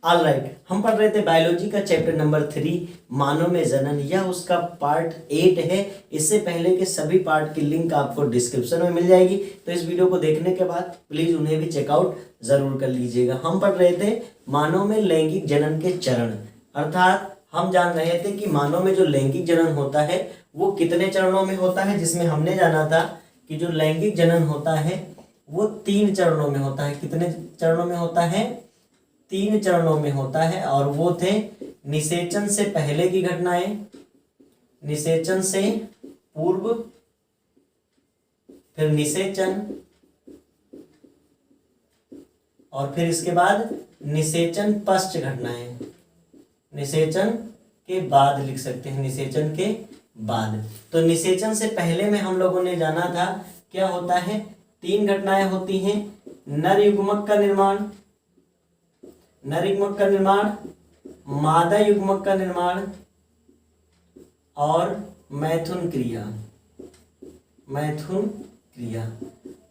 Alright, हम पढ़ रहे थे बायोलॉजी का चैप्टर नंबर 3 मानव में जनन। यह उसका पार्ट 8 है। इससे पहले के सभी पार्ट की लिंक आपको डिस्क्रिप्शन में मिल जाएगी, तो इस वीडियो को देखने के बाद प्लीज उन्हें भी चेकआउट जरूर कर लीजिएगा। हम पढ़ रहे थे मानव में लैंगिक जनन के चरण, अर्थात हम जान रहे थे कि मानव में जो लैंगिक जनन होता है वो कितने चरणों में होता है, जिसमें हमने जाना था कि जो लैंगिक जनन होता है वो 3 चरणों में होता है। कितने चरणों में होता है? 3 चरणों में होता है, और वो थे निषेचन से पहले की घटनाएं, निषेचन से पूर्व, फिर निषेचन, और फिर इसके बाद निषेचन पश्च घटनाएं। निषेचन के बाद लिख सकते हैं, निषेचन के बाद। तो निषेचन से पहले में हम लोगों ने जाना था क्या होता है, 3 घटनाएं होती हैं। नर युग्मक का निर्माण, नर युग्मक का निर्माण, मादा युग्मक का निर्माण और मैथुन क्रिया, मैथुन क्रिया।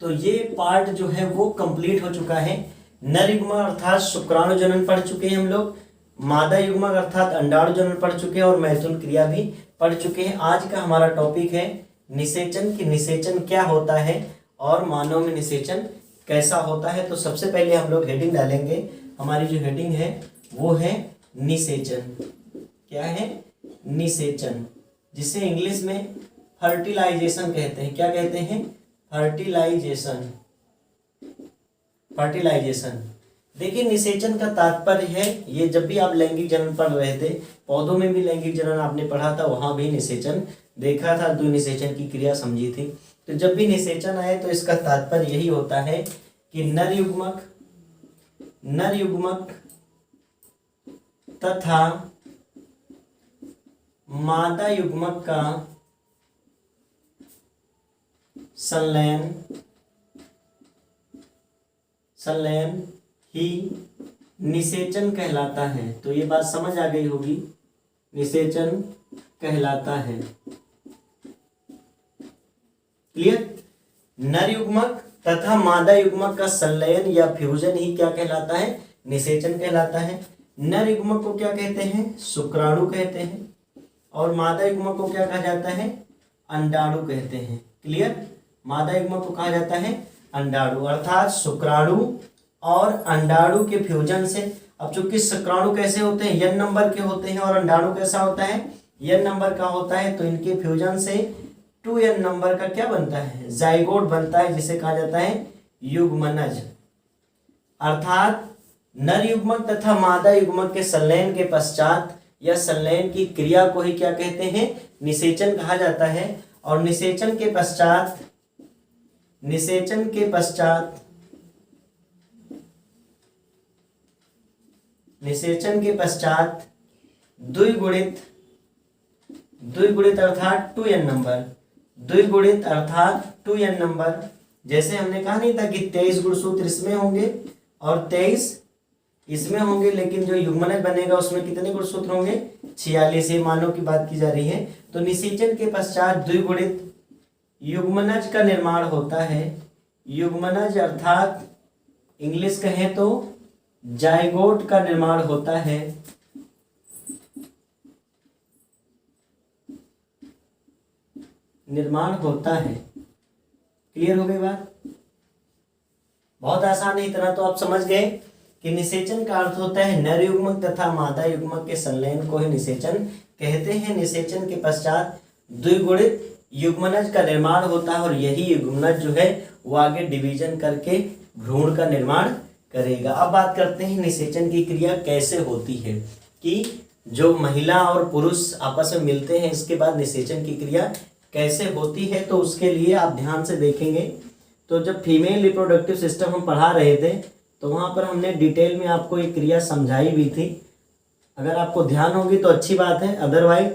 तो ये पार्ट जो है वो कंप्लीट हो चुका है। नर युग्मक अर्थात शुक्राणु जनन पढ़ चुके हैं हम लोग, मादा युग्मक अर्थात अंडाणु जनन पढ़ चुके हैं, और मैथुन क्रिया भी पढ़ चुके हैं। आज का हमारा टॉपिक है निषेचन, कि निषेचन क्या होता है और मानव में निषेचन कैसा होता है। तो सबसे पहले हम लोग हेडिंग डालेंगे। हमारी जो हेडिंग है वो है निषेचन। क्या है? निषेचन, जिसे इंग्लिश में फर्टिलाइजेशन कहते हैं। क्या कहते हैं? Fertilization, fertilization. देखिए, निषेचन का तात्पर्य है, ये जब भी आप लैंगिक जनन पढ़ रहे थे, पौधों में भी लैंगिक जनन आपने पढ़ा था, वहां भी निषेचन देखा था, द्विनिषेचन की क्रिया समझी थी। तो जब भी निषेचन आए तो इसका तात्पर्य यही होता है कि नर युग्मक, नर युग्मक तथा मादा युग्मक का संलयन, संलयन ही निषेचन कहलाता है। तो ये बात समझ आ गई होगी, निषेचन कहलाता है। क्लियर? नर युग्मक तथा मादा युग्मक का संलयन या फ्यूजन ही क्या कहलाता है? निषेचन कहलाता है। नर युग्मक को क्या कहते हैं? शुक्राणु कहते हैं, और मादा युग्मक को क्या कहा जाता है? अंडाणु कहते हैं। क्लियर? मादा युग्मक को कहा जाता है अंडाणु, अर्थात शुक्राणु और अंडाणु के फ्यूजन से। अब चूंकि शुक्राणु कैसे होते हैं? n नंबर के होते हैं, और अंडाणु कैसा होता है? n नंबर का होता है। तो इनके फ्यूजन से 2n नंबर का क्या बनता है? जाइगोट बनता है, जिसे कहा जाता है युग्मनज। अर्थात नर युग्मक तथा मादा युग्मक के संलयन के पश्चात या संलयन की क्रिया को ही क्या कहते हैं? निषेचन कहा जाता है। और निषेचन के पश्चात, निषेचन के पश्चात, निषेचन के पश्चात द्विगुणित, द्विगुणित अर्थात 2n नंबर, द्विगुणित अर्थात 2n नंबर। जैसे हमने कहा नहीं था कि 23 गुणसूत्र इसमें होंगे और 23 इसमें होंगे, लेकिन जो युग्मनज बनेगा उसमें कितने गुणसूत्र होंगे? 46। ये मानव की बात की जा रही है। तो निषेचन के पश्चात द्विगुणित युग्मनज का निर्माण होता है। युग्मनज अर्थात इंग्लिश कहें तो जाइगोट का निर्माण होता है। निर्माण होता है। क्लियर हो गई बात? बहुत आसान है, इतना तो आप समझ गए कि निषेचन का अर्थ होता है नर युग्मक तथा मादा युग्मक के संलयन को ही निषेचन कहते हैं। निषेचन के पश्चात द्विगुणित युग्मनज का निर्माण होता है, और यही युग्मनज जो है वो आगे डिवीजन करके भ्रूण का निर्माण करेगा। अब बात करते हैं निषेचन की क्रिया कैसे होती है, कि जो महिला और पुरुष आपस में मिलते हैं, इसके बाद निषेचन की क्रिया कैसे होती है। तो उसके लिए आप ध्यान से देखेंगे, तो जब फीमेल रिप्रोडक्टिव सिस्टम हम पढ़ा रहे थे तो वहाँ पर हमने डिटेल में आपको एक क्रिया समझाई भी थी। अगर आपको ध्यान होगी तो अच्छी बात है, अदरवाइज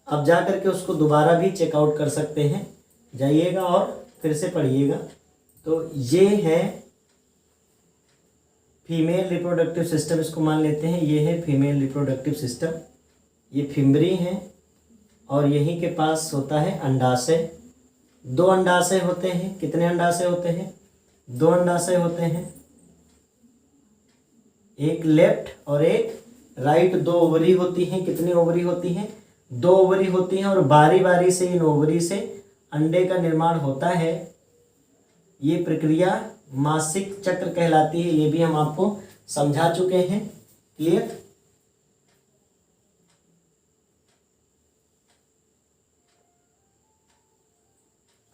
अब जा करके उसको दोबारा भी चेकआउट कर सकते हैं, जाइएगा और फिर से पढ़िएगा। तो ये है फीमेल रिप्रोडक्टिव सिस्टम, इसको मान लेते हैं ये है फीमेल रिप्रोडक्टिव सिस्टम। ये फिम्बरी है, और यहीं के पास होता है अंडाशय। 2 अंडाशय होते हैं। कितने अंडाशय होते हैं? 2 अंडाशय होते हैं। एक लेफ्ट और एक राइट, 2 ओवरी होती हैं। कितनी ओवरी होती हैं? 2 ओवरी होती हैं और बारी बारी से इन ओवरी से अंडे का निर्माण होता है। ये प्रक्रिया मासिक चक्र कहलाती है। ये भी हम आपको समझा चुके हैं। क्लियर?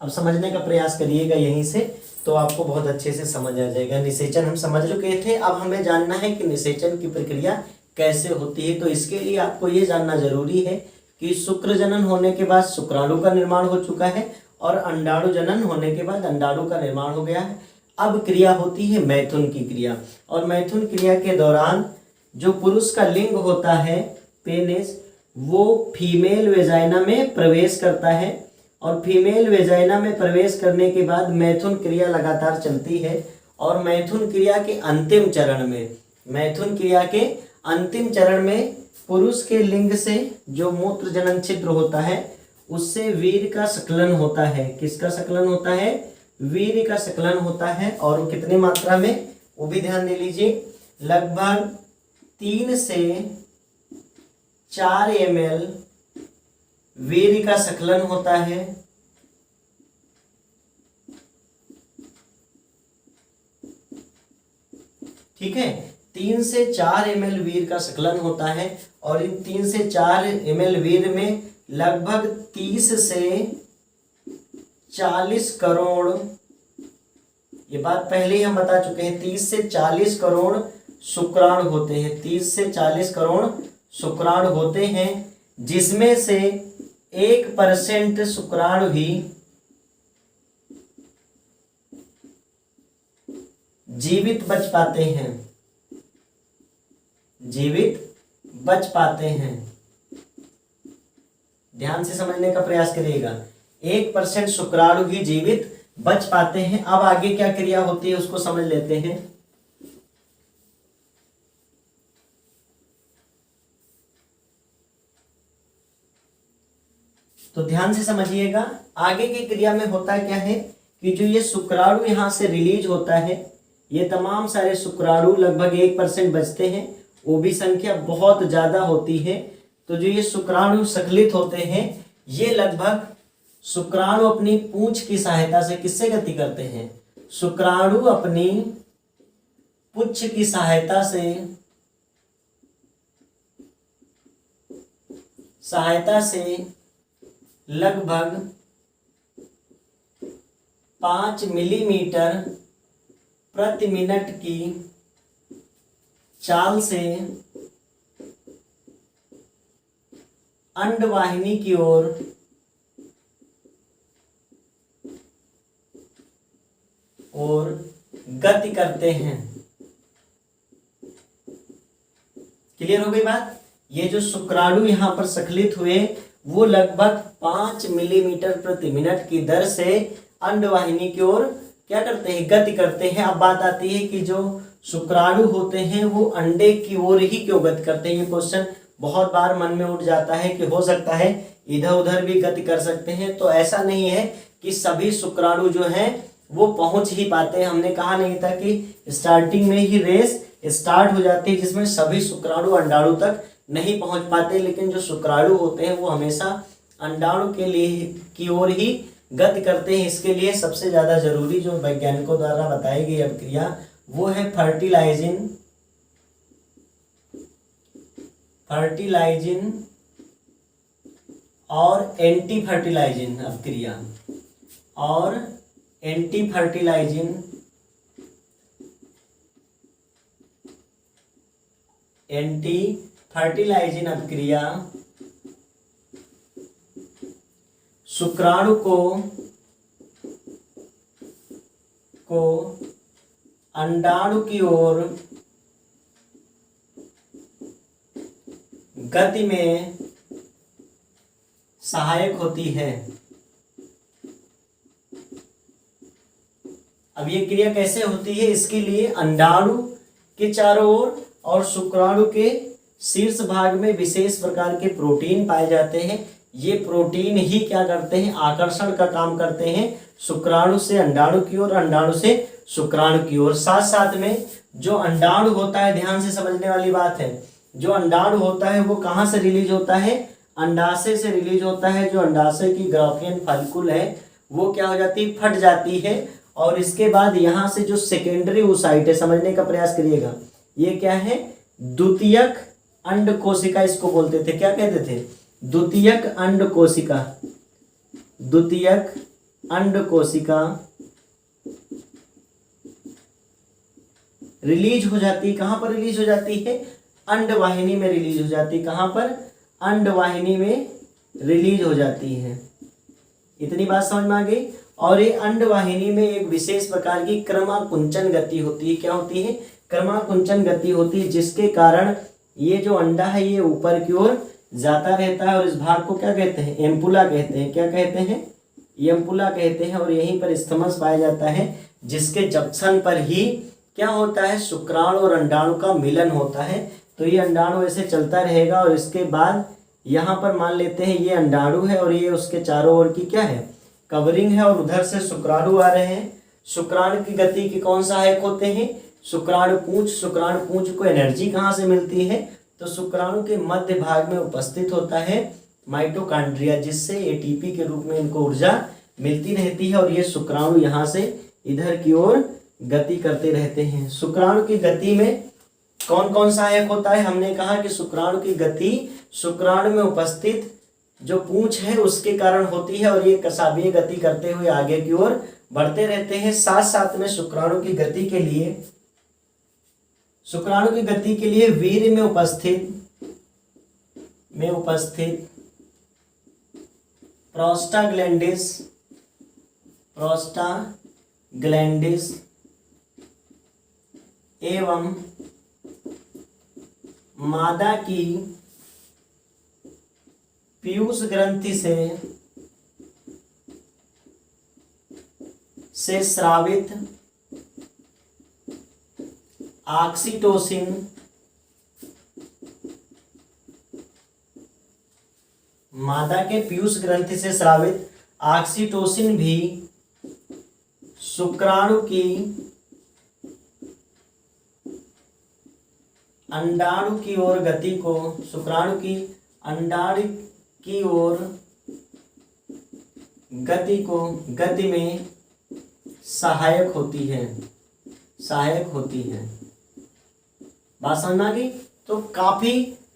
अब समझने का प्रयास करिएगा यहीं से, तो आपको बहुत अच्छे से समझ आ जाएगा। निषेचन हम समझ चुके थे, अब हमें जानना है कि निषेचन की प्रक्रिया कैसे होती है। तो इसके लिए आपको ये जानना जरूरी है कि शुक्र जनन होने के बाद शुक्राणु का निर्माण हो चुका है और अंडाणु जनन होने के बाद अंडाणु का निर्माण हो गया है। अब क्रिया होती है मैथुन की क्रिया, और मैथुन क्रिया के दौरान जो पुरुष का लिंग होता है पेनिस, वो फीमेल वेजाइना में प्रवेश करता है और फीमेल वेजाइना में प्रवेश करने के बाद मैथुन क्रिया लगातार चलती है। और मैथुन क्रिया के अंतिम चरण में, मैथुन क्रिया के अंतिम चरण में पुरुष के लिंग से जो मूत्र जनन छिद्र होता है उससे वीर्य का स्खलन होता है। किसका स्खलन होता है? वीर्य का स्खलन होता है। और वो कितनी मात्रा में, वो भी ध्यान दे लीजिए। लगभग 3 से 4 ml वीर्य का स्खलन होता है। ठीक है, 3 से 4 ml वीर्य का स्खलन होता है और इन 3 से 4 ml वीर्य में लगभग 30 से 40 करोड़, ये बात पहले ही हम बता चुके हैं, 30 से 40 करोड़ शुक्राणु होते हैं। 30 से 40 करोड़ शुक्राणु होते हैं, जिसमें से 1% शुक्राणु ही जीवित बच पाते हैं, जीवित बच पाते हैं। ध्यान से समझने का प्रयास करिएगा। 1% शुक्राणु ही जीवित बच पाते हैं। अब आगे क्या क्रिया होती है उसको समझ लेते हैं। तो ध्यान से समझिएगा, आगे की क्रिया में होता क्या है कि जो ये शुक्राणु यहां से रिलीज होता है, ये तमाम सारे शुक्राणु लगभग 1% बचते हैं, वो भी संख्या बहुत ज्यादा होती है। तो जो ये शुक्राणु स्खलित होते हैं, ये लगभग शुक्राणु अपनी पूंछ की सहायता से किससे गति करते हैं? शुक्राणु अपनी पुच्छ की सहायता से लगभग 5 मिलीमीटर प्रति मिनट की चाल से अंडवाहिनी की ओर गति करते हैं। क्लियर हो गई बात? ये जो शुक्राणु यहां पर स्खलित हुए वो लगभग 5 मिलीमीटर प्रति मिनट की दर से अंडवाहिनी की ओर क्या करते हैं? गति करते हैं। अब बात आती है कि जो शुक्राणु होते हैं वो अंडे की ओर ही क्यों गति करते हैं? ये क्वेश्चन बहुत बार मन में उठ जाता है कि हो सकता है इधर उधर भी गति कर सकते हैं। तो ऐसा नहीं है कि सभी शुक्राणु जो हैं वो पहुंच ही पाते हैं। हमने कहा नहीं था कि स्टार्टिंग में ही रेस स्टार्ट हो जाती है जिसमें सभी शुक्राणु अंडाणु तक नहीं पहुंच पाते, लेकिन जो शुक्राणु होते हैं वो हमेशा अंडाणु के लिए की ओर ही गति करते हैं। इसके लिए सबसे ज्यादा जरूरी जो वैज्ञानिकों द्वारा बताई गई अभिक्रिया वो है फर्टिलाइजिन और एंटी फर्टिलाइजिन अभिक्रिया और एंटी फर्टिलाइजिन अभिक्रिया शुक्राणु को अंडाणु की ओर गति में सहायक होती है। अब ये क्रिया कैसे होती है? इसके लिए अंडाणु के चारों ओर और शुक्राणु के शीर्ष भाग में विशेष प्रकार के प्रोटीन पाए जाते हैं। ये प्रोटीन ही क्या करते हैं? आकर्षण का काम करते हैं शुक्राणु से अंडाणु की ओर, अंडाणु से शुक्राणु की ओर। साथ साथ में जो अंडाणु होता है, ध्यान से समझने वाली बात है, जो अंडाणु होता है वो कहाँ से रिलीज होता है, अंडाशय से रिलीज होता है। जो अंडाशय की ग्राफियन फॉलिकल है वो क्या हो जाती है, फट जाती है। और इसके बाद यहाँ से जो सेकेंडरी oocyte है, समझने का प्रयास करिएगा, ये क्या है, द्वितीयक अंड कोशिका इसको बोलते थे, क्या कहते थे, द्वितीयक अंड कोशिका। द्वितीयक अंड कोशिका रिलीज हो जाती है, कहाँ पर रिलीज हो जाती है, अंडवाहिनी में रिलीज हो जाती है। कहाँ पर, अंडवाहिनी में रिलीज हो जाती है। इतनी बात समझ में आ गई। और ये अंडवाहिनी में एक विशेष प्रकार की क्रमाकुंचन गति होती है। क्या होती है, क्रमाकुंचन गति होती है, जिसके कारण ये जो अंडा है ये ऊपर की ओर जाता रहता है। और इस भाग को क्या कहते हैं, एम्पुला कहते हैं। क्या कहते हैं, एम्पुला कहते हैं। और यहीं पर स्थमस पाया जाता है, जिसके जंक्शन पर ही क्या होता है, शुक्राणु और अंडाणु का मिलन होता है। तो ये अंडाणु ऐसे चलता रहेगा और इसके बाद यहाँ पर मान लेते हैं ये अंडाणु है और ये उसके चारों ओर की क्या है, कवरिंग है। और उधर से शुक्राणु आ रहे हैं। शुक्राणु की गति के कौन सहायक होते हैं, शुक्राणु पूंछ। शुक्राणु पूंछ को एनर्जी कहाँ से मिलती है, तो शुक्राणु के मध्य भाग में उपस्थित होता है माइटोकॉन्ड्रिया, जिससे एटीपी के रूप में इनको ऊर्जा मिलती रहती है। और ये शुक्राणु यहाँ से इधर की ओर गति करते रहते हैं। शुक्राणु की गति में कौन कौन सहायक होता है, हमने कहा कि शुक्राणु की गति शुक्राणु में उपस्थित जो पूंछ है उसके कारण होती है। और ये कशाबीय गति करते हुए आगे की ओर बढ़ते रहते हैं। साथ साथ में शुक्राणु की गति के लिए, शुक्राणु की गति के लिए वीर्य में उपस्थित प्रोस्टाग्लैंडिस एवं मादा की पीयूष ग्रंथि से स्रावित ऑक्सीटोसिन मादा के पीयूष ग्रंथि से स्रावित ऑक्सीटोसिन भी शुक्राणु की अंडाणु की ओर गति को, शुक्राणु की अंडाणु की ओर गति में सहायक होती है। बात समझ आ गई। तो काफी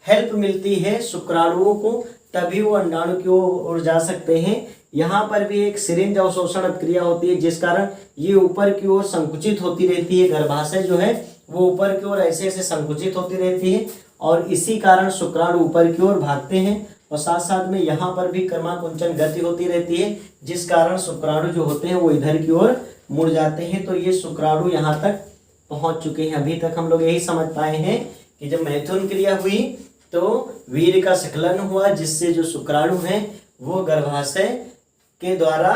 हेल्प मिलती है शुक्राणुओं को, तभी वो अंडाणु की ओर जा सकते हैं। यहाँ पर भी एक सिरिंज अवशोषण अपक्रिया होती है, जिस कारण ये ऊपर की ओर संकुचित होती रहती है। गर्भाशय जो है वो ऊपर की ओर ऐसे ऐसे संकुचित होती रहती है और इसी कारण शुक्राणु ऊपर की ओर भागते हैं। और साथ साथ में यहाँ पर भी क्रमाकुंचन गति होती रहती है, जिस कारण शुक्राणु जो होते हैं वो इधर की ओर मुड़ जाते हैं। तो ये शुक्राणु यहाँ तक पहुँच चुके हैं। अभी तक हम लोग यही समझ पाए हैं कि जब मैथुन क्रिया हुई तो वीर्य का स्खलन हुआ, जिससे जो शुक्राणु हैं वो गर्भाशय के द्वारा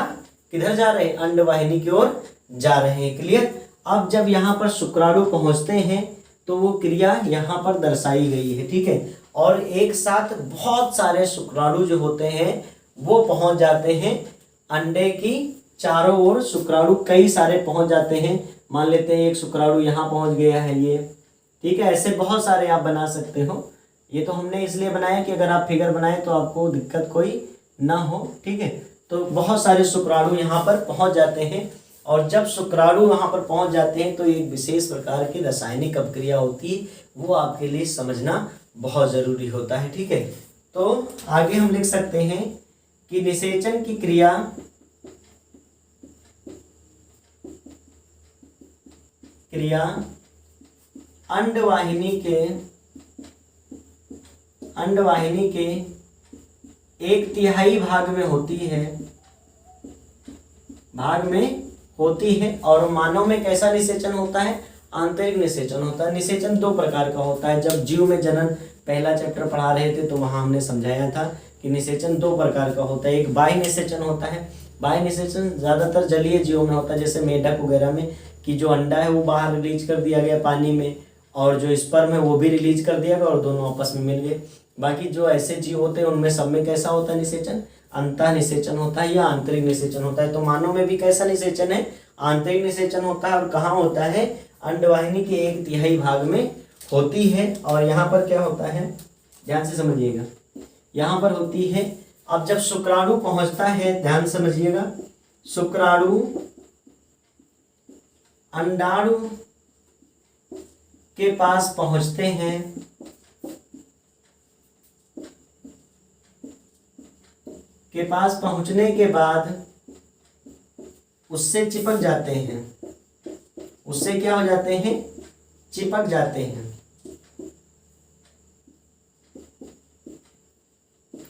किधर जा रहे हैं, अंडवाहिनी की ओर जा रहे हैं। क्लियर। अब जब यहाँ पर शुक्राणु पहुँचते हैं तो वो क्रिया यहाँ पर दर्शाई गई है, ठीक है। और एक साथ बहुत सारे शुक्राणु जो होते हैं वो पहुँच जाते हैं अंडे की चारों ओर। शुक्राणु कई सारे पहुँच जाते हैं। मान लेते हैं एक शुक्राणु यहाँ पहुँच गया है ये, ठीक है। ऐसे बहुत सारे आप बना सकते हो। ये तो हमने इसलिए बनाया कि अगर आप फिगर बनाएं तो आपको दिक्कत कोई ना हो, ठीक है। तो बहुत सारे शुक्राणु यहाँ पर पहुँच जाते हैं। और जब शुक्राणु वहाँ पर पहुँच जाते हैं तो एक विशेष प्रकार की रासायनिक अपक्रिया होती है, वो आपके लिए समझना बहुत ज़रूरी होता है, ठीक है। तो आगे हम लिख सकते हैं कि निषेचन की क्रिया अंडवाहिनी के 1/3 भाग में होती है। और मानव में कैसा निषेचन होता है, आंतरिक निषेचन होता है। निषेचन 2 प्रकार का होता है। जब जीव में जनन पहला चैप्टर पढ़ा रहे थे तो वहाँ हमने समझाया था कि निषेचन 2 प्रकार का होता है। एक बाह्य निषेचन होता है। बाह्य निषेचन ज़्यादातर जलीय जीवों में होता है, जैसे मेढक वगैरह में, कि जो अंडा है वो बाहर रिलीज कर दिया गया पानी में और जो स्पर्म है वो भी रिलीज कर दिया गया और दोनों आपस में मिल गए। बाकी जो ऐसे जीव होते हैं उनमें सब में कैसा होता है निषेचन, अंतः निषेचन होता है या आंतरिक निषेचन होता है। तो मानव में भी कैसा निषेचन है, आंतरिक निषेचन होता है। और कहाँ होता है, अंडवाहिनी के 1/3 भाग में होती है। और यहाँ पर क्या होता है, ध्यान से समझिएगा, यहाँ पर होती है। अब जब शुक्राणु पहुंचता है, ध्यान से समझिएगा, शुक्राणु अंडाणु के पास पहुंचते हैं, के पास पहुंचने के बाद उससे चिपक जाते हैं, उससे क्या हो जाते हैं, चिपक जाते हैं।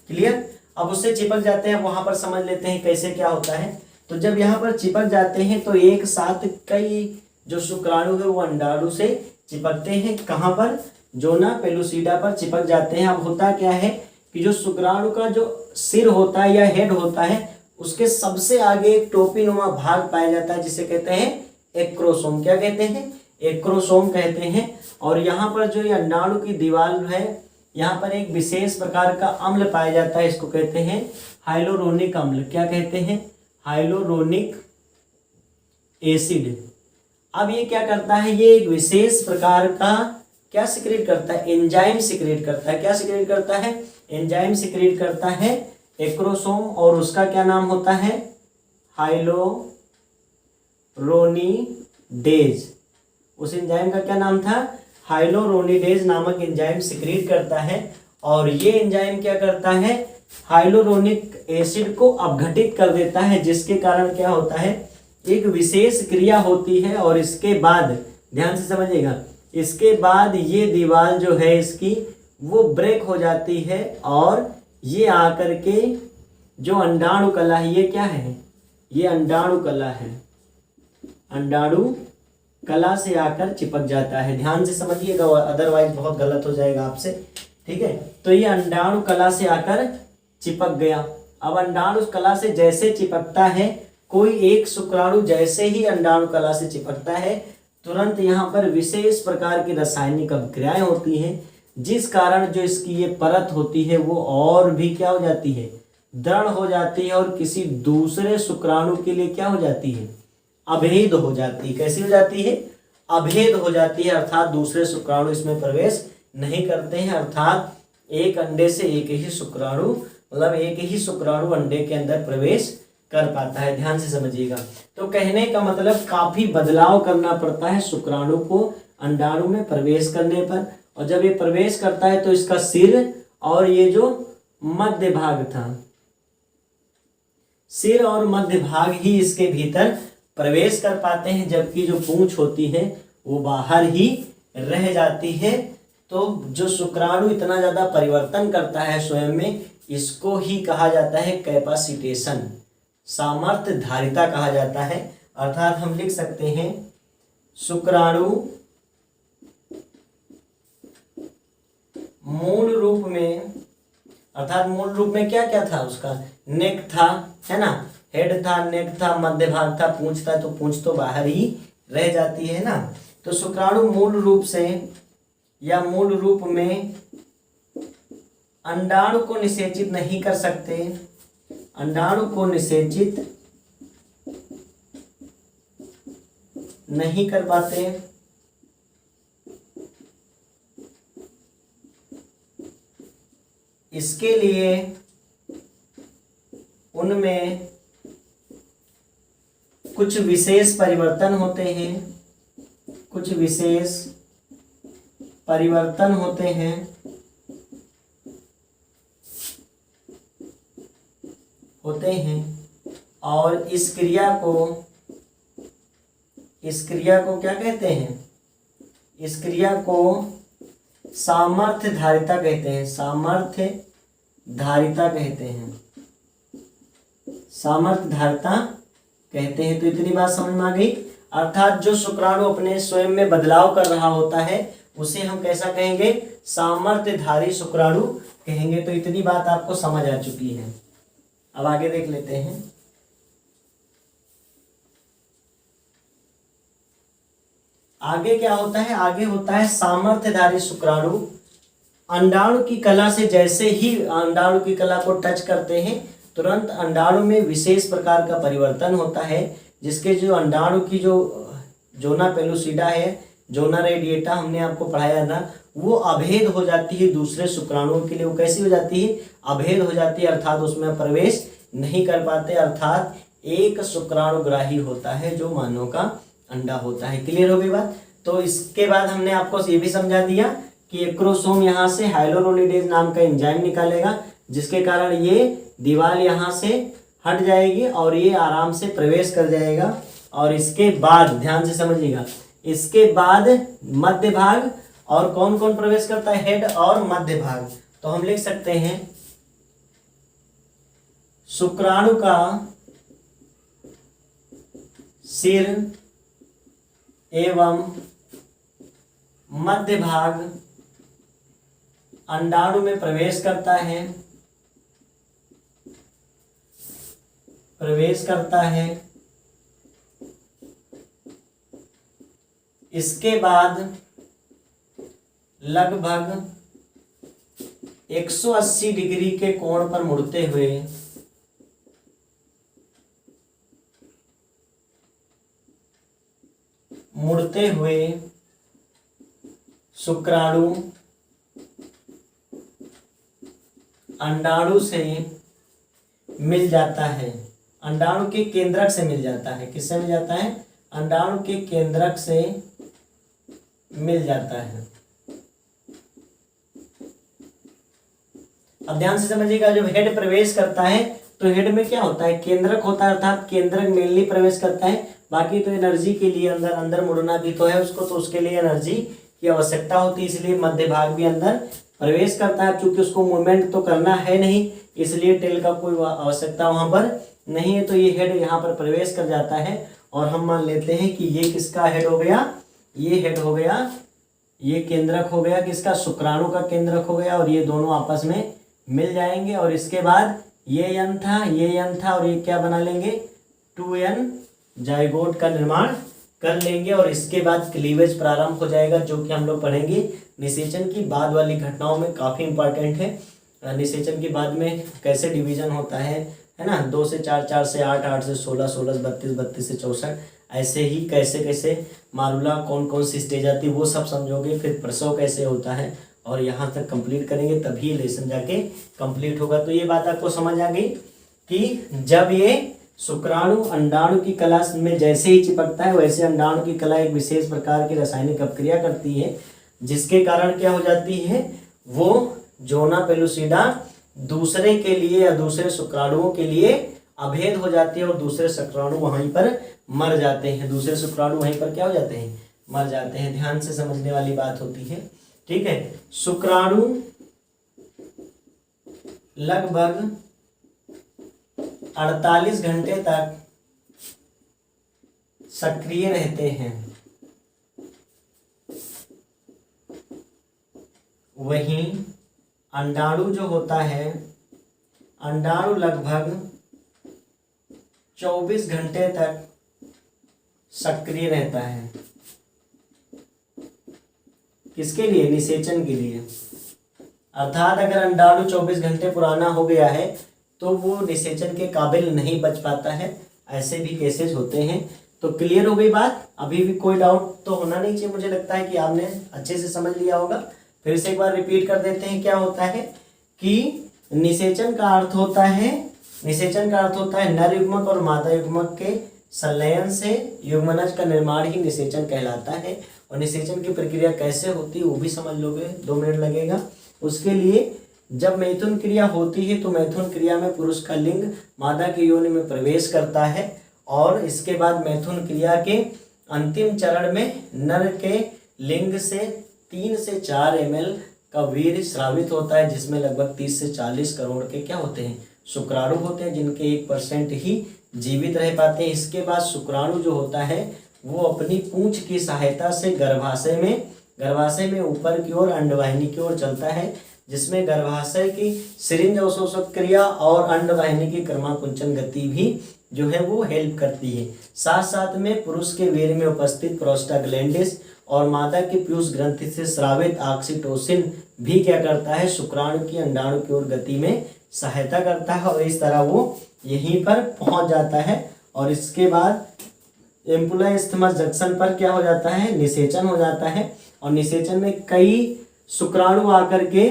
क्लियर। अब उससे चिपक जाते हैं, वहां पर समझ लेते हैं कैसे क्या होता है। तो जब यहाँ पर चिपक जाते हैं तो एक साथ कई जो शुक्राणु है वो अंडाणु से चिपकते हैं। कहाँ पर, जोना पेलुसिडा पर चिपक जाते हैं। अब होता क्या है कि जो शुक्राणु का जो सिर होता है या हेड होता है, उसके सबसे आगे एक टोपीनुमा भाग पाया जाता है जिसे कहते हैं एक्रोसोम। क्या कहते हैं, एक्रोसोम कहते हैं। और यहाँ पर जो ये अंडाणु की दीवार है, यहाँ पर एक विशेष प्रकार का अम्ल पाया जाता है, इसको कहते हैं हाइलोरोनिक अम्ल। क्या कहते हैं, हाइलोरोनिक एसिड। अब ये क्या करता है, ये एक विशेष प्रकार का क्या सिक्रेट करता है, एंजाइम सिक्रेट करता है। क्या सिक्रेट करता है, एंजाइम सिक्रेट करता है एक्रोसोम, और उसका क्या नाम होता है, हाइलोरोनिडेज। उस एंजाइम का क्या नाम था, हाइलोरोनिडेज नामक एंजाइम सिक्रेट करता है। और ये एंजाइम क्या करता है, हाइलोरोनिक एसिड को अपघटित कर देता है, जिसके कारण क्या होता है, एक विशेष क्रिया होती है। और इसके बाद ध्यान से समझिएगा, इसके बाद ये दीवार जो है इसकी वो ब्रेक हो जाती है, और ये आकर के जो अंडाणु कला है, ये क्या है, ये अंडाणु कला है, अंडाणु कला से आकर चिपक जाता है। ध्यान से समझिएगा, अदरवाइज बहुत गलत हो जाएगा आपसे। ठीक है, तो ये अंडाणु कला से आकर चिपक गया। अब अंडाणु कला से जैसे चिपकता है, कोई एक शुक्राणु जैसे ही अंडाणु कला से चिपकता है, तुरंत यहाँ पर विशेष प्रकार की रासायनिक अभिक्रियाएं होती हैं, जिस कारण जो इसकी ये परत होती है वो और भी क्या हो जाती है, दृढ़ हो जाती है, और किसी दूसरे शुक्राणु के लिए क्या हो जाती है, अभेद हो जाती है। कैसी हो जाती है, अभेद हो जाती है, अर्थात दूसरे शुक्राणु इसमें प्रवेश नहीं करते हैं। अर्थात एक अंडे से एक ही शुक्राणु, मतलब एक ही शुक्राणु अंडे के अंदर प्रवेश कर पाता है। ध्यान से समझिएगा। तो कहने का मतलब काफी बदलाव करना पड़ता है शुक्राणु को अंडाणु में प्रवेश करने पर। और जब ये प्रवेश करता है तो इसका सिर और ये जो मध्य भाग था, सिर और मध्य भाग ही इसके भीतर प्रवेश कर पाते हैं, जबकि जो पूंछ होती है वो बाहर ही रह जाती है। तो जो शुक्राणु इतना ज्यादा परिवर्तन करता है स्वयं में, इसको ही कहा जाता है कैपेसिटेशन, सामर्थ्य धारिता कहा जाता है। अर्थात हम लिख सकते हैं शुक्राणु मूल रूप में, अर्थात मूल रूप में क्या क्या था, उसका नेक था, है ना, हेड था, नेक था, मध्य भाग था, पूंछ था, तो पूंछ तो बाहर ही रह जाती है ना। तो शुक्राणु मूल रूप से या मूल रूप में अंडाणु को निषेचित नहीं कर सकते, अंडाणु को निषेचित नहीं कर पाते। इसके लिए उनमें कुछ विशेष परिवर्तन होते हैं, कुछ विशेष परिवर्तन होते हैं, और इस क्रिया को क्या कहते हैं, इस क्रिया को सामर्थ्य धारिता कहते हैं, सामर्थ्य धारिता कहते हैं, सामर्थ्य धारिता कहते हैं। तो इतनी बात समझ में आ गई। अर्थात जो शुक्राणु अपने स्वयं में बदलाव कर रहा होता है उसे हम कैसा कहेंगे, सामर्थ्यधारी शुक्राणु कहेंगे। तो इतनी बात आपको समझ आ चुकी है। अब आगे देख लेते हैं। आगे क्या होता है, आगे होता है सामर्थ्यधारी शुक्राणु अंडाणु की कला से जैसे ही अंडाणु की कला को टच करते हैं, तुरंत अंडाणु में विशेष प्रकार का परिवर्तन होता है, जिसके जो अंडाणु की जो जोना पेलुसिडा है, जोना रेडिएटा हमने आपको पढ़ाया था, वो अभेद हो जाती है दूसरे शुक्राणुओं के लिए। वो कैसी हो जाती है? अभेद हो जाती है, अर्थात उसमें प्रवेश नहीं कर पाते, अर्थात एक शुक्राणुग्राही होता है जो मानव का अंडा होता है। क्लियर हो गई बात? तो इसके बाद हमने आपको ये भी समझा दिया कि एक्रोसोम यहाँ से हाइलोरोनिडेज नाम का एंजाइम निकालेगा, जिसके कारण ये दीवार यहाँ से हट जाएगी और ये आराम से प्रवेश कर जाएगा। और इसके बाद ध्यान से समझिएगा, इसके बाद मध्य भाग, और कौन कौन प्रवेश करता है? हेड और मध्य भाग। तो हम लिख सकते हैं शुक्राणु का सिर एवं मध्य भाग अंडाणु में प्रवेश करता है, इसके बाद लगभग 180 डिग्री के कोण पर मुड़ते हुए शुक्राणु अंडाणु से मिल जाता है, अंडाणु के केंद्रक से मिल जाता है। किससे मिल जाता है? अंडाणु के केंद्रक से मिल जाता है। अब ध्यान से समझिएगा, जब हेड प्रवेश करता है तो हेड में क्या होता है? केंद्रक होता है, अर्थात केंद्रक मेनली प्रवेश करता है। बाकी तो एनर्जी के लिए अंदर अंदर मुड़ना भी तो है उसको, तो उसके लिए एनर्जी की आवश्यकता होती है, इसलिए मध्य भाग भी अंदर प्रवेश करता है। चूंकि उसको मूवमेंट तो करना है नहीं, इसलिए टेल का कोई आवश्यकता वहां पर नहीं है, तो ये हेड यहाँ पर प्रवेश कर जाता है। और हम मान लेते हैं कि ये किसका हेड हो गया? ये हेड हो गया, ये केंद्रक हो गया किसका? शुक्राणु का केंद्रक हो गया, और ये दोनों आपस में मिल जाएंगे। और इसके बाद ये यन था, ये यन था, और ये क्या बना लेंगे? 2n जाइगोट का निर्माण कर लेंगे। और इसके बाद क्लीवेज प्रारंभ हो जाएगा, जो कि हम लोग पढ़ेंगे निषेचन की बाद वाली घटनाओं में, काफी इंपॉर्टेंट है। निषेचन के बाद में कैसे डिवीजन होता है ना, 2 से 4, 4 से 8, 8 से 16, 16 से 32, 32 से 64, ऐसे ही कैसे कैसे मारुला कौन कौन सी स्टेज आती है वो सब समझोगे। फिर प्रसव कैसे होता है, और यहाँ तक कंप्लीट करेंगे, तभी लेसन जाके कंप्लीट होगा। तो ये बात आपको समझ आ गई कि जब ये शुक्राणु अंडाणु की कला में जैसे ही चिपकता है, वैसे अंडाणु की कला एक विशेष प्रकार की रासायनिक अपक्रिया करती है, जिसके कारण क्या हो जाती है? वो जोना पेलुसिडा दूसरे के लिए या दूसरे शुक्राणुओं के लिए अभेद हो जाती है, और दूसरे शुक्राणु वहीं पर मर जाते हैं। दूसरे शुक्राणु वहीं पर क्या हो जाते हैं? मर जाते हैं। ध्यान से समझने वाली बात होती है, ठीक है। शुक्राणु लगभग 48 घंटे तक सक्रिय रहते हैं, वहीं अंडाणु जो होता है, अंडाणु लगभग 24 घंटे तक सक्रिय रहता है। किसके लिए? निषेचन के लिए। अर्थात अगर अंडाणु 24 घंटे पुराना हो गया है तो वो निषेचन के काबिल नहीं बच पाता है। ऐसे भी केसेस होते हैं। तो क्लियर हो गई बात? अभी भी कोई डाउट तो होना नहीं चाहिए। मुझे लगता है कि आपने अच्छे से समझ लिया होगा। फिर से एक बार रिपीट कर देते हैं। क्या होता है कि निषेचन का अर्थ होता है, नर युग्मक और मादा युग्मक के संलयन से युग्मनज का निर्माण ही निषेचन कहलाता है। और निषेचन की प्रक्रिया कैसे होती है वो भी समझ लोगे, 2 मिनट लगेगा। उसके लिए जब मैथुन क्रिया होती है तो मैथुन क्रिया में पुरुष का लिंग मादा की योनि में प्रवेश करता है, और इसके बाद मैथुन क्रिया के अंतिम चरण में नर के लिंग से 3 से 4 ml का वीर्य स्रावित होता है, जिसमें लगभग 30 से 40 करोड़ के क्या होते हैं? शुक्राणु होते हैं, जिनके 1% ही जीवित रह पाते हैं। इसके बाद शुक्राणु जो होता है वो अपनी पूंछ की सहायता से गर्भाशय में ऊपर की ओर अंडवाहिनी की ओर चलता है, जिसमें गर्भाशय की सिरिंज अवशोषक क्रिया और अंडवाहिनी की क्रमाकुंचन गति भी जो है वो हेल्प करती है। साथ साथ में पुरुष के वीर्य में उपस्थित प्रोस्टाग्लैंडिस और मादा की पीयूष ग्रंथि से स्रावित ऑक्सीटोसिन भी क्या करता है? शुक्राणु की अंडाणु की ओर गति में सहायता करता है, और इस तरह वो यहीं पर पहुंच जाता है। और इसके बाद एम्पुला इस्थमस जंक्शन पर क्या हो जाता है, निषेचन हो जाता है। और निषेचन में कई शुक्राणु आकर के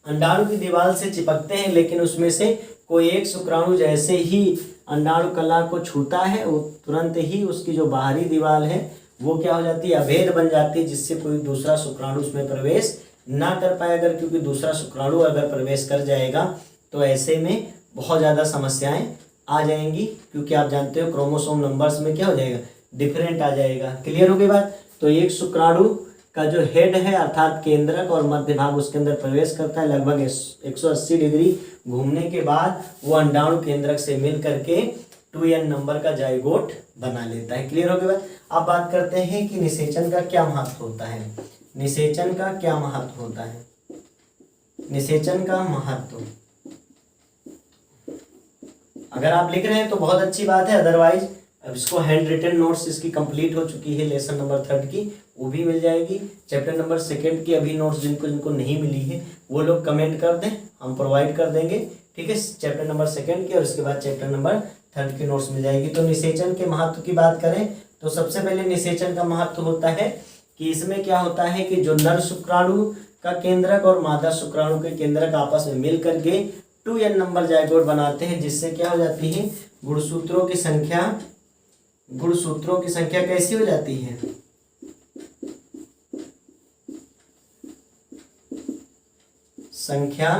अंडाणु की दीवार से चिपकते हैं, लेकिन उसमें से कोई एक शुक्राणु जैसे ही अंडाणु कला को छूता है वो तुरंत ही उसकी जो बाहरी दीवार है वो क्या हो जाती है, अभेद बन जाती है, जिससे कोई दूसरा शुक्राणु उसमें प्रवेश ना कर पाए। अगर क्योंकि दूसरा शुक्राणु अगर प्रवेश कर जाएगा तो ऐसे में बहुत ज़्यादा समस्याएं आ जाएंगी, क्योंकि आप जानते हो क्रोमोसोम नंबर्स में क्या हो जाएगा, डिफरेंट आ जाएगा। क्लियर हो गई बात। तो एक शुक्राणु का जो हेड है अर्थात केंद्रक और मध्य भाग उसके अंदर प्रवेश करता है, लगभग 180 डिग्री घूमने के बाद वो अंडाणु केंद्रक से मिल करके 2n नंबर का जाइगोट बना लेता है। क्लियर हो गई बात। अब बात करते हैं कि निषेचन का क्या महत्व होता है। निषेचन का क्या महत्व होता है, निषेचन का महत्व अगर आप लिख रहे हैं तो बहुत अच्छी बात है, अदरवाइज अब इसको हैंड रिटन नोट्स इसकी कंप्लीट हो चुकी है लेसन नंबर 3 की, वो भी मिल जाएगी। चैप्टर नंबर 2 की अभी नोट्स जिनको नहीं मिली है वो लोग कमेंट कर दें, हम प्रोवाइड कर देंगे। ठीक है, चैप्टर नंबर 2 की और इसके बाद चैप्टर नंबर 3 की नोट्स मिल जाएगी। तो निषेचन के महत्व की बात करें तो सबसे पहले निषेचन का महत्व होता है कि इसमें क्या होता है कि जो नर शुक्राणु का केंद्रक और मादा शुक्राणु के केंद्रक आपस में मिल करके 2n नंबर जाइगोट बनाते हैं, जिससे क्या हो जाती है, गुणसूत्रों की संख्या कैसी हो जाती है, संख्या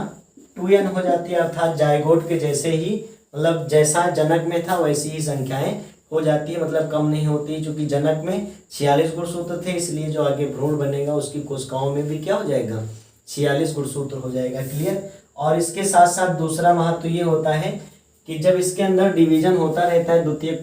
2n हो जाती है। अर्थात जाइगोट के जैसे ही, मतलब जैसा जनक में था वैसी ही संख्याएं हो जाती है, मतलब कम नहीं होती। क्योंकि जनक में 46 गुणसूत्र थे, इसलिए जो आगे भ्रूण बनेगा उसकी कोशिकाओं में भी क्या हो जाएगा, 46 गुणसूत्र हो जाएगा। क्लियर। और इसके साथ साथ दूसरा महत्व ये होता है कि जब इसके अंदर डिवीजन होता रहता है द्वितीयक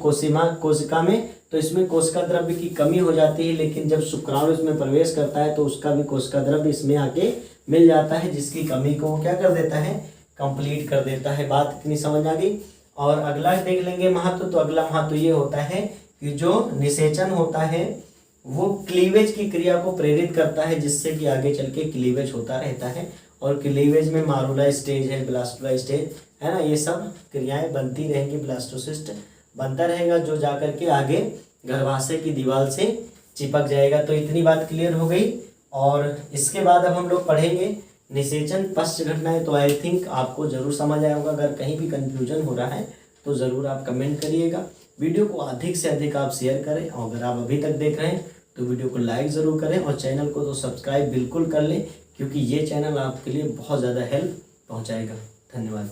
कोशिका में, तो इसमें कोशिका द्रव्य की कमी हो जाती है, लेकिन जब शुक्राणु इसमें प्रवेश करता है तो उसका भी कोशिका द्रव्य इसमें आके मिल जाता है, जिसकी कमी को वो क्या कर देता है, कंप्लीट कर देता है। बात इतनी समझ आ गई। और अगला देख लेंगे महत्व। तो अगला महत्व ये होता है कि जो निषेचन होता है वो क्लीवेज की क्रिया को प्रेरित करता है, जिससे कि आगे चल के क्लीवेज होता रहता है। और क्लीवेज में मारूला स्टेज है, ब्लास्टोला स्टेज है ना, ये सब क्रियाएं बनती रहेंगी, ब्लास्टोसिस्ट बनता रहेगा जो जाकर के आगे गर्भाशय की दीवार से चिपक जाएगा। तो इतनी बात क्लियर हो गई। और इसके बाद अब हम लोग पढ़ेंगे निषेचन पश्च घटनाएं। तो आई थिंक आपको जरूर समझ आया होगा। अगर कहीं भी कंफ्यूजन हो रहा है तो ज़रूर आप कमेंट करिएगा। वीडियो को अधिक से अधिक आप शेयर करें, और अगर आप अभी तक देख रहे हैं तो वीडियो को लाइक ज़रूर करें, और चैनल को तो सब्सक्राइब बिल्कुल कर लें, क्योंकि ये चैनल आपके लिए बहुत ज़्यादा हेल्प पहुँचाएगा। धन्यवाद।